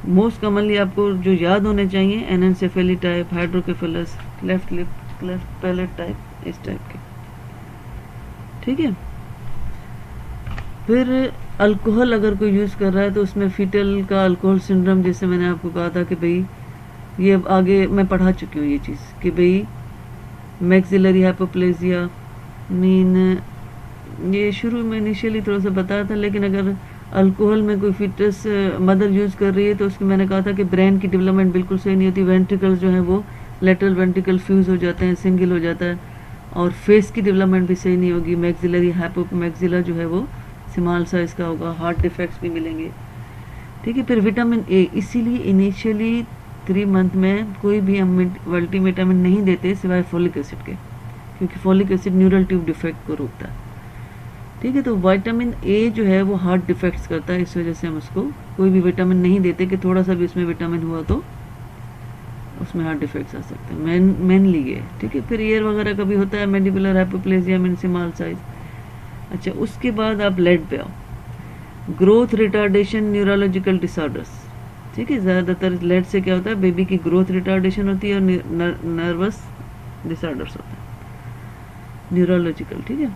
Most commonly आपको जो याद होने चाहिए, anencephaly type, hydrocephalus, cleft lip, cleft palate type, इस टाइप के, ठीक है। फिर अल्कोहल अगर कोई यूज़ कर रहा है तो उसमें फीटल का अल्कोहल सिंड्रोम, जैसे मैंने आपको कहा था कि भाई ये अब आगे मैं पढ़ा चुकी हूँ ये चीज़ कि भाई मैक्सिलरी हाइपोप्लेजिया मीन, ये शुरू में इनिशियली थोड़ा सा बताया था, लेकिन अगर अल्कोहल में कोई फिटस मदर यूज़ कर रही है तो उसकी मैंने कहा था कि ब्रेन की डेवलपमेंट बिल्कुल सही नहीं होती, वेंट्रिकल जो है वो लेटरल वेंट्रिकल फ्यूज़ हो जाते हैं, सिंगल हो जाता है, और फेस की डेवलपमेंट भी सही नहीं होगी, मैक्सिलरी हाइपोमैक्सिला जो है वो स्मॉल साइज़ का होगा, हार्ट डिफेक्ट्स भी मिलेंगे, ठीक है। फिर विटामिन ए, इसीलिए इनिशियली 3 मंथ में कोई भी हम मल्टीविटामिन नहीं देते सिवाय फोलिक एसिड के, क्योंकि folic acid neural tube defect को रोकता है, ठीक है। तो विटामिन ए जो है वो हार्ट डिफेक्ट्स करता है, इस वजह से हम उसको कोई भी विटामिन नहीं देते कि थोड़ा सा भी उसमें विटामिन हुआ तो उसमें हार्ट डिफेक्ट्स आ सकते हैं, मेनली ये, ठीक है। फिर ईयर वगैरह का भी होता है, mandibular hypoplasia mean small size. अच्छा, उसके बाद आप लेड पे आओ, ग्रोथ रिटार्डेशन न्यूरोलॉजिकल डिसऑर्डर्स, ठीक है। ज़्यादातर लेड से क्या होता है, बेबी की ग्रोथ रिटार्डेशन होती है और नर्वस डिसऑर्डर्स होते हैं न्यूरोलॉजिकल, ठीक है।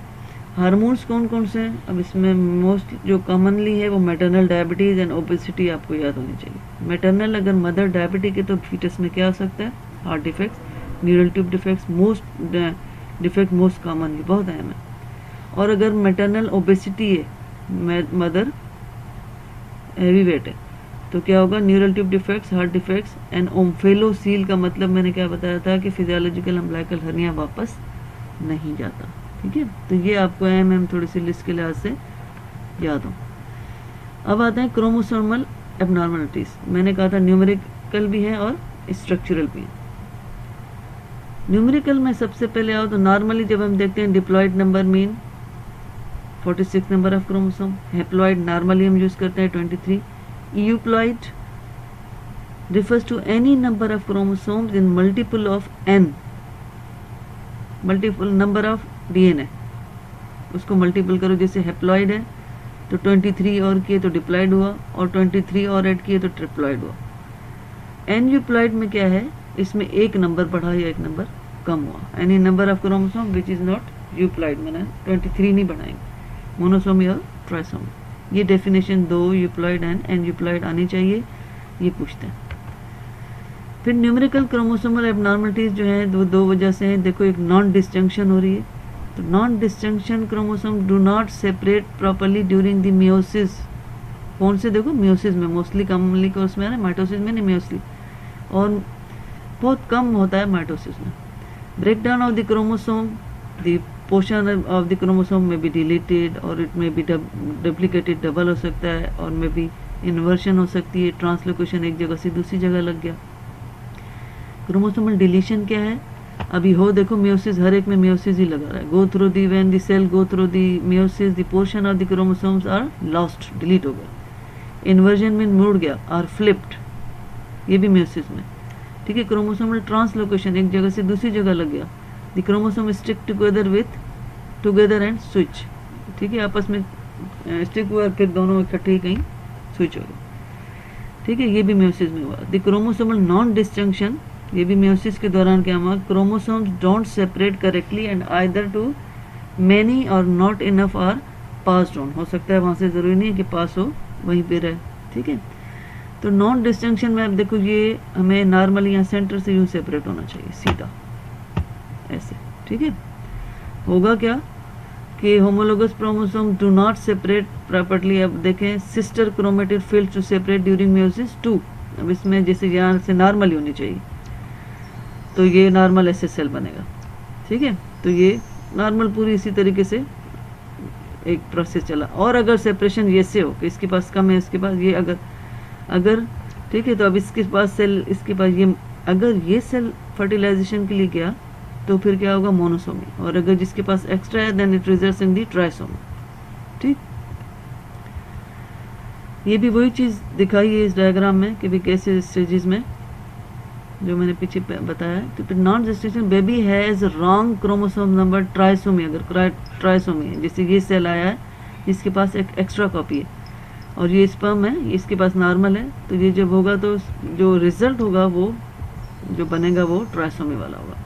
हार्मोन्स कौन कौन से हैं, अब इसमें मोस्ट जो कॉमनली है वो मैटरनल डायबिटीज़ एंड ओबेसिटी आपको याद होनी चाहिए। मैटरनल अगर मदर डायबिटिक है तो फीटस में क्या हो सकता है, heart defects, neural tube defects, most defect most commonly बहुत अहम है। और अगर मैटरनल ओबेसिटी है, मदर हैवी वेट है, तो क्या होगा, neural tube defects, heart defects and omphalocele का मतलब मैंने क्या बताया था कि फिजियोलॉजिकल अम्बिलिकल हर्निया वापस नहीं जाता, ठीक है। तो ये आपको एम थोड़ी सी लिस्ट के लिहाज से याद हो। अब आते हैं क्रोमोसोमल एबनॉर्मलिटीज, मैंने कहा था न्यूमेरिकल भी हैं और स्ट्रक्चरल भी हैं। न्यूमेरिकल में सबसे पहले आओ तो नॉर्मली जब हम देखते हैं diploid number mean 46 number of chromosome, haploid normally हम यूज करते हैं 23, euploid refers to any number of chromosomes in multiple of n, multiple number of DNA, उसको मल्टीपल करो, जैसे हैप्लॉयड है तो 23 और किए तो डिप्लॉयड हुआ, और 23 और ऐड किए तो ट्रिप्लॉयड हुआ। एन यूप्लॉयड में क्या है, इसमें एक नंबर बढ़ा या एक नंबर कम हुआ, any number of chromosome which is not euploid, मैंने 23 नहीं बनाएंगे, मोनोसोमी और ट्राइसोमी। ये definition 2 euploid and aneuploid आनी चाहिए, ये पूछते हैं। फिर न्यूमेरिकल क्रोमोसोमल एबनॉर्मलिटीज जो है दो वजह से हैं। देखो, एक नॉन डिस्जंक्शन हो रही है, तो non disjunction chromosome do not separate properly during the meiosis. कौन से, देखो मियोसिस में, मोस्टली कॉमनली को उसमें है ना, माइटोसिस में नहीं, मियोसिस, और बहुत कम होता है माइटोसिस में। Break down of the chromosome, the portion of the chromosome may be deleted और it may be duplicated, double हो सकता है, और में भी इन्वर्शन हो सकती है, ट्रांसलोकेशन एक जगह से दूसरी जगह लग गया। क्रोमोसोमल डिलीशन क्या है, अभी हो देखो मियोसिस, हर एक में मियोसिस ही लगा रहा है। Go through the when the cell go through the meiosis the portion of the chromosomes are lost, delete हो गया। इन्वर्जन में मुड़ गया और फ्लिप्ड, ये भी मियोसिस में, ठीक है। क्रोमोसोमल ट्रांसलोकेशन, एक जगह से दूसरी जगह लग गया। The chromosome stick together and switch, ठीक है, आपस में स्टिक हुआ, फिर दोनों इकट्ठे कहीं स्विच हो गए, ठीक है, ये भी मियोसिस में हुआ। द क्रोमोसोमल नॉन डिस्जंक्शन, ये भी मियोसिस के दौरान क्या हुआ, chromosomes don't separate correctly and either too many or not enough are passed on, हो सकता है वहाँ से ज़रूरी नहीं है कि पास हो, वहीं पे रहे, ठीक है। तो नॉन डिस्जंक्शन में अब देखो, ये हमें नॉर्मली यहाँ सेंटर से यूँ सेपरेट होना चाहिए, सीधा ऐसे, ठीक है। होगा क्या कि homologous chromosome do not separate properly. अब देखें, sister chromatid fails to separate during meiosis 2, अब इसमें जैसे यहाँ से नॉर्मल होनी चाहिए, तो ये नॉर्मल ऐसे सेल बनेगा, ठीक है। तो ये नॉर्मल पूरी इसी तरीके से एक प्रोसेस चला। और अगर सेपरेशन ये से हो कि इसके पास कम है, इसके पास ये अगर ठीक है, तो अब इसके पास सेल, इसके पास ये, अगर ये सेल फर्टिलाइजेशन के लिए गया तो फिर क्या होगा, मोनोसोमी, और अगर जिसके पास एक्स्ट्रा है then it results in the trisomy, ठीक। ये भी वही चीज़ दिखाई है इस डायग्राम में कि भी कैसे स्टेजेस में जो मैंने पीछे बताया है। तो फिर non gestation baby has wrong chromosome number trisomy, अगर ट्राइसोमी है, जैसे ये सेल आया है जिसके पास एक एक्स्ट्रा कॉपी है, और ये स्पर्म है, इसके पास नॉर्मल है, तो ये जब होगा तो जो रिजल्ट होगा वो जो बनेगा वो ट्राइसोमी वाला होगा।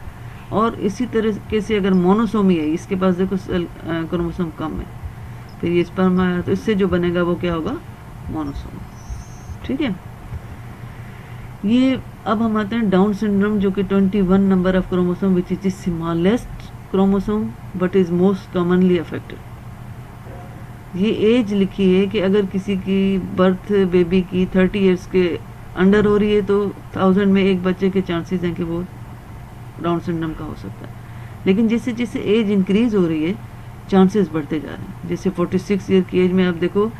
और इसी तरीके से अगर मोनोसोमी है, इसके पास देखो क्रोमोसोम कम है, फिर ये स्पर्म आया, तो इससे जो बनेगा वो क्या होगा, मोनोसोमी। ठीक है, ये अब हम आते हैं डाउन सिंड्रोम, जो कि 21 number of chromosome which is smallest chromosome but is most commonly affected. ये एज लिखी है कि अगर किसी की बर्थ बेबी की 30 इयर्स के अंडर हो रही है तो 1000 में एक बच्चे के चांसेस हैं कि वो डाउन सिंड्रोम का हो सकता है। लेकिन जैसे जैसे एज इंक्रीज हो रही है चांसेस बढ़ते जा रहे हैं। जैसे 46 ईयर की एज में आप देखो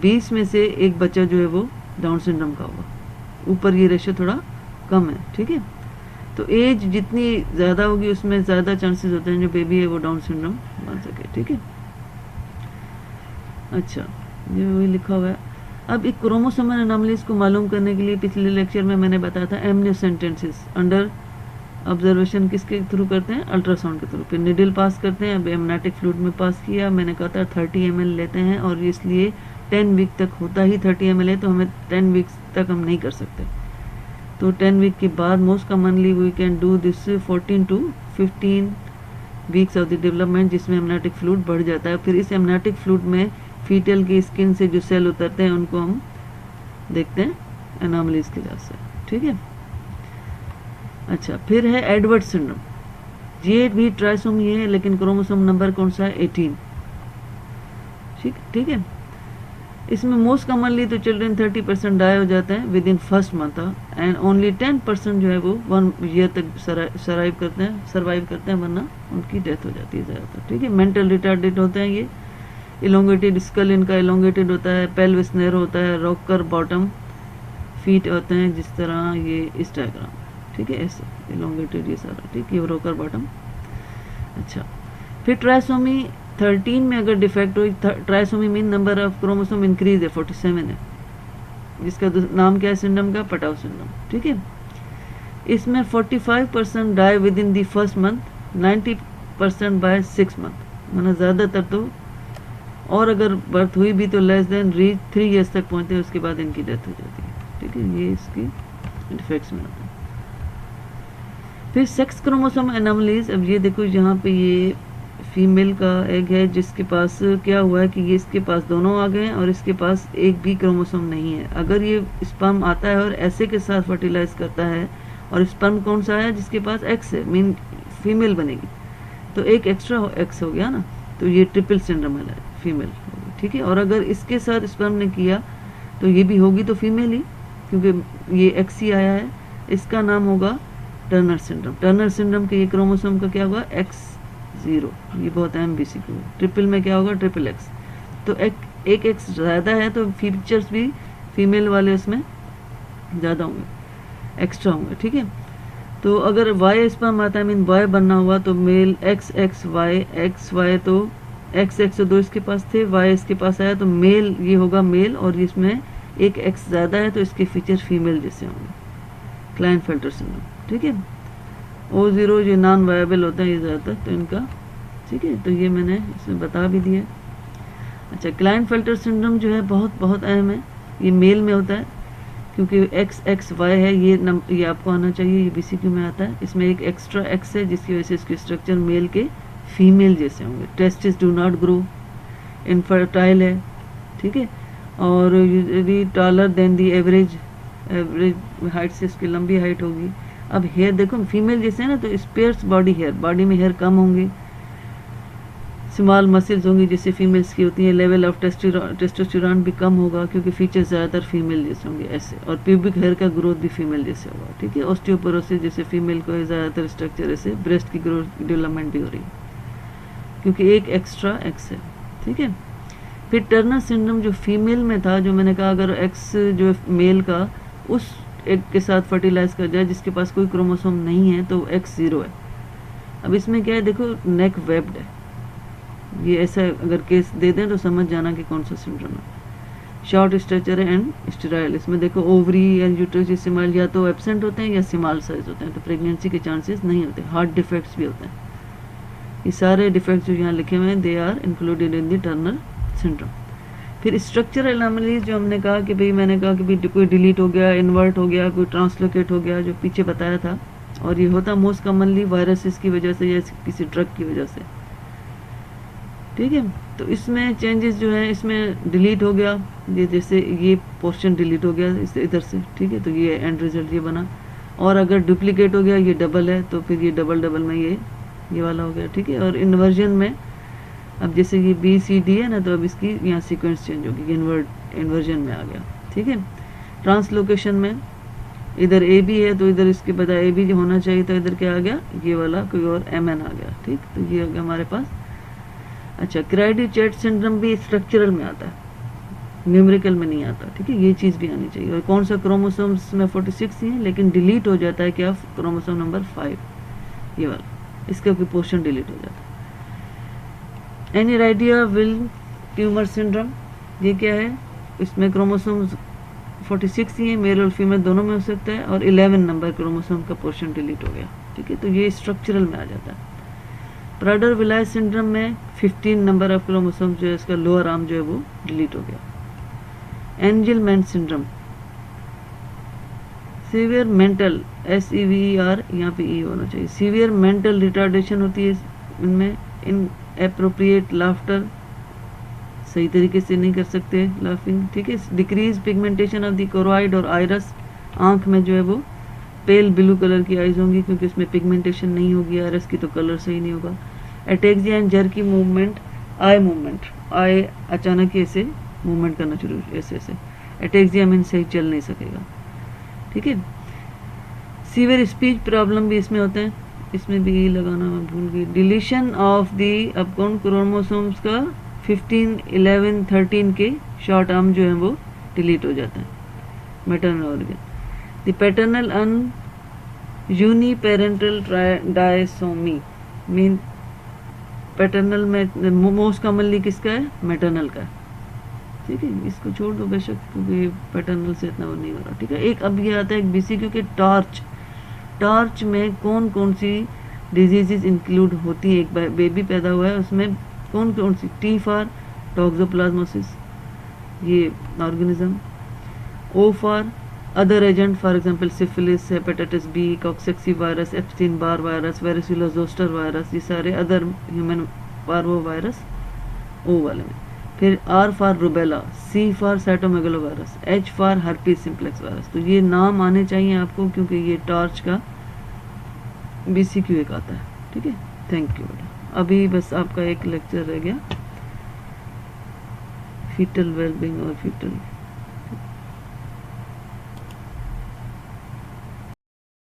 20 में से एक बच्चा जो है वो डाउन सिंड्रोम का होगा। ऊपर ये रेशो थोड़ा कम है। ठीक है, तो एज जितनी ज़्यादा होगी उसमें ज़्यादा चांसेस होते हैं जो बेबी है वो डाउन सिंड्रोम बन सके। ठीक है, अच्छा ये वही लिखा हुआ है। अब एक क्रोमोसोमल एनॉमलीज को मालूम करने के लिए पिछले लेक्चर में मैंने बताया था एमनियोसेंटेंसिस अंडर ऑब्जर्वेशन किसके थ्रू करते हैं, अल्ट्रासाउंड के थ्रू। फिर निडल पास करते हैं, अब एमनाटिक फ्लूइड में पास किया, मैंने कहा था 30 ml लेते हैं और इसलिए 10 वीक तक होता ही 30 ml है, तो हमें 10 वीक्स तक हम नहीं कर सकते। तो 10 वीक के बाद most commonly we can do this 14 to 15 weeks of the development, जिसमें एमनाटिक फ्लूइड बढ़ जाता है। फिर इस एमनाटिक फ्लूइड में फीटल की स्किन से जो सेल उतरते हैं उनको हम देखते हैं एनॉमलीज के लिहाज से। ठीक है, अच्छा फिर है एडवर्ड सिंड्रोम। ये भी ट्राइसोमी है लेकिन क्रोमोसोम नंबर कौन सा है, 18। ठीक है, इसमें मोस्ट कॉमनली तो चिल्ड्रन 30% डाई हो जाते हैं with in first month and only 10% जो है वो 1 ईयर तक सर्वाइव करते हैं, वरना उनकी डेथ हो जाती है ज़्यादातर। ठीक है, मेंटल रिटार्डेड होते हैं ये, इलोंगेटेड स्कल इनका इलोंगेटेड होता है, पेल्विस नैरो होता है, रॉकर बॉटम फीट होते हैं जिस तरह ये इस डायग्राम। ठीक है, ऐसे इलोंगेटेड ये सारा। ठीक है, रॉकर बॉटम। अच्छा फिर ट्राइसोमी 13 में अगर डिफेक्ट हो, trisomy mean number of chromosome increase है, 47 है, जिसका नाम क्या है सिंड्रोम का, पटाउ सिंड्रोम। ठीक है, इसमें 45% die within the first month, 90% by 6 month, मतलब ज़्यादातर तो, और अगर बर्थ हुई भी तो लेस देन 3 ईयर्स तक पहुंचते हैं, उसके बाद इनकी डेथ हो जाती है। ठीक है, ये इसकी डिफेक्ट्स में आता है। फिर सेक्स क्रोमोसोम एनॉमलीज। अब ये देखो यहाँ पे ये फीमेल का एग है जिसके पास क्या हुआ है कि ये इसके पास दोनों आ गए हैं और इसके पास एक भी क्रोमोसोम नहीं है। अगर ये स्पर्म आता है और ऐसे के साथ फर्टिलाइज करता है और स्पर्म कौन सा है जिसके पास एक्स है, मीन फीमेल बनेगी, तो एक एक्स्ट्रा एक्स हो गया ना, तो ये ट्रिपल सिंड्रोम है, फीमेल होगी। ठीक है, और अगर इसके साथ स्पर्म ने किया तो ये भी होगी तो फीमेल ही, क्योंकि ये एक्स ही आया है। इसका नाम होगा टर्नर सिंड्रोम। टर्नर सिंड्रोम के ये क्रोमोसोम का क्या होगा, X0। ये बहुत अहम BCQ। ट्रिपल में क्या होगा, ट्रिपल एक्स। तो एक एक्स ज़्यादा है तो फीचर्स भी फीमेल वाले उसमें ज़्यादा होंगे, एक्स्ट्रा होंगे। ठीक है, तो अगर Y स्पर्म आता है मीन बॉय बनना हुआ तो मेल XY तो XX तो 2 इसके पास थे, Y इसके पास आया तो मेल ये होगा मेल, और इसमें एक X ज़्यादा है तो इसके फीचर फीमेल जैसे होंगे, क्लाइनफेल्टर सिंड्रोम। ठीक है, O0 ये नॉन वायबल होता है ये ज़्यादातर तो इनका। ठीक है, तो ये मैंने इसमें बता भी दिया। अच्छा, क्लाइनफेल्टर सिंड्रोम जो है बहुत बहुत अहम है, ये मेल में होता है क्योंकि XXY है, ये आपको आना चाहिए, ये BCQ में आता है। इसमें एक एक्स्ट्रा X है जिसकी वजह से इसके स्ट्रक्चर मेल के फीमेल जैसे होंगे। Testis do not grow, infertile है। ठीक है, और usually taller than the average height से इसकी लंबी हाइट होगी। अब हेयर देखो फीमेल जैसे है ना, तो स्पेयर्स बॉडी हेयर, बॉडी में हेयर कम होंगे, स्मॉल मसल्स होंगी जैसे फीमेल्स की होती है, लेवल ऑफ टेस्टोस्टेरोन भी कम होगा क्योंकि फीचर्स ज़्यादातर फीमेल जैसे होंगे ऐसे, और प्यूबिक हेयर का ग्रोथ भी फीमेल जैसे होगा। ठीक है, ऑस्टियोपोरोसिस जैसे फीमेल को ज़्यादातर स्ट्रक्चर ऐसे, ब्रेस्ट की ग्रोथ डेवलपमेंट भी हो रही है क्योंकि एक एक्स्ट्रा एक्स है। ठीक है, फिर टर्नर सिंड्रोम जो फीमेल में था, जो मैंने कहा अगर एक्स जो मेल का उस एक के साथ फर्टिलाइज कर जाए जिसके पास कोई क्रोमोसोम नहीं है तो X0 है। अब इसमें क्या है देखो, नेक वेब्ड है, ये ऐसा अगर केस दे दें तो समझ जाना कि कौन सा सिंड्रोम है। शॉर्ट स्ट्रक्चर है एंड स्टेराइल। इसमें देखो ओवरी एंड यूट्रस सिमाल या तो एब्सेंट होते हैं या सिमाल साइज होते हैं, तो प्रेगनेंसी के चांसेस नहीं होते। हार्ट डिफेक्ट्स भी होते हैं। ये सारे डिफेक्ट्स जो यहाँ लिखे हुए हैं they are included in the Turner syndrome. फिर स्ट्रक्चरल एनोमलीज जो हमने कहा कि भाई, मैंने कहा कि भाई कोई डिलीट हो गया, इन्वर्ट हो गया, कोई ट्रांसलोकेट हो गया, जो पीछे बताया था, और ये होता मोस्ट कॉमनली वायरसेस की वजह से या किसी ड्रग की वजह से, ठीक है। तो इसमें चेंजेस जो है, इसमें डिलीट हो गया, ये जैसे ये पोर्शन डिलीट हो गया इससे इधर से, ठीक है, तो ये एंड रिजल्ट ये बना। और अगर डुप्लीकेट हो गया, ये डबल है, तो फिर ये डबल डबल में ये वाला हो गया, ठीक है। और इन्वर्जन में अब जैसे ये BCD है ना, तो अब इसकी यहाँ सीक्वेंस चेंज होगी, इन्वर्जन में आ गया, ठीक है। ट्रांसलोकेशन में इधर AB है, तो इधर इसके बजाय AB होना चाहिए, तो इधर क्या आ गया, ये वाला कोई और MN आ गया, ठीक। तो ये आ गया हमारे पास। अच्छा, क्राइडी-चैट सिंड्रोम भी स्ट्रक्चरल में आता है, न्यूमेरिकल में नहीं आता, ठीक है। ये चीज़ भी आनी चाहिए। और कौन सा क्रोमोसोम्स में 46 ही है, लेकिन डिलीट हो जाता है क्या, क्रोमोसोम नंबर 5, ये वाला, इसका कोई पोर्शन डिलीट हो जाता है। Any idea will tumour syndrome, ये क्या है, इसमें क्रोमोसोम्स 46 ही है, मेल और फीमेल दोनों में हो सकता है, और 11 नंबर क्रोमोसोम का पोर्शन डिलीट हो गया, ठीक है। तो ये स्ट्रक्चरल में आ जाता है। प्राडर विलाय सिंड्रोम में 15 नंबर ऑफ क्रोमोसोम जो है, इसका लोअर आर्म जो है वो डिलीट हो गया। Angelman syndrome, severe mental, SEVER, यहाँ पे E होना चाहिए, सीवियर मेंटल रिटार्डेशन होती है इनमें, इन एप्रोप्रिएट लाफ्टर, सही तरीके से नहीं कर सकते लाफिंग, ठीक है। Decrease pigmentation of the choroid और आइरस, आंख में जो है वो पेल ब्लू कलर की आइज होंगी, क्योंकि उसमें पिगमेंटेशन नहीं होगी आइरस की, तो कलर सही नहीं होगा। Ataxia and jerky movement, eye movement, eye अचानक ही ऐसे मूवमेंट करना शुरू, ऐसे ऐसे, एटेक्सिया मीन सही चल नहीं सकेगा, ठीक है। सीवियर स्पीच प्रॉब्लम भी इसमें होते हैं, इसमें भी लगाना मैं भूल गई। डिलीशन ऑफ दी, अब कौन क्रोमोसोम्स का 15, 11, 13 के शॉर्ट आर्म जो है वो डिलीट हो जाता है, maternal organ. The paternal uniparental disomy mean, paternal में मोस्ट कॉमनली किसका है, मैटरनल का, ठीक है। इसको छोड़ दो बेशक, क्योंकि पैटर्नल से इतना वो नहीं हो रहा, ठीक है। एक अब ये आता है BCQ के टॉर्च, टॉर्च में कौन कौन सी डिजीजेज इंक्लूड होती है, एक बेबी पैदा हुआ है उसमें कौन कौन सी, T फॉर टॉक्सोप्लाज्मोसिस, ये organism, O for other agent, for example syphilis, hepatitis B, coxsackie virus, Epstein Barr virus, varicella zoster virus, ये सारे other human parvo virus O वाले में। फिर R for rubella, C for cytomegalovirus, H for herpes simplex virus. तो ये नाम आने चाहिए आपको, क्योंकि ये टॉर्च का BCQ एक आता है, ठीक है। थैंक यू बेटा। अभी बस आपका एक लेक्चर रह गया, फीटल वेलबींग और फीटल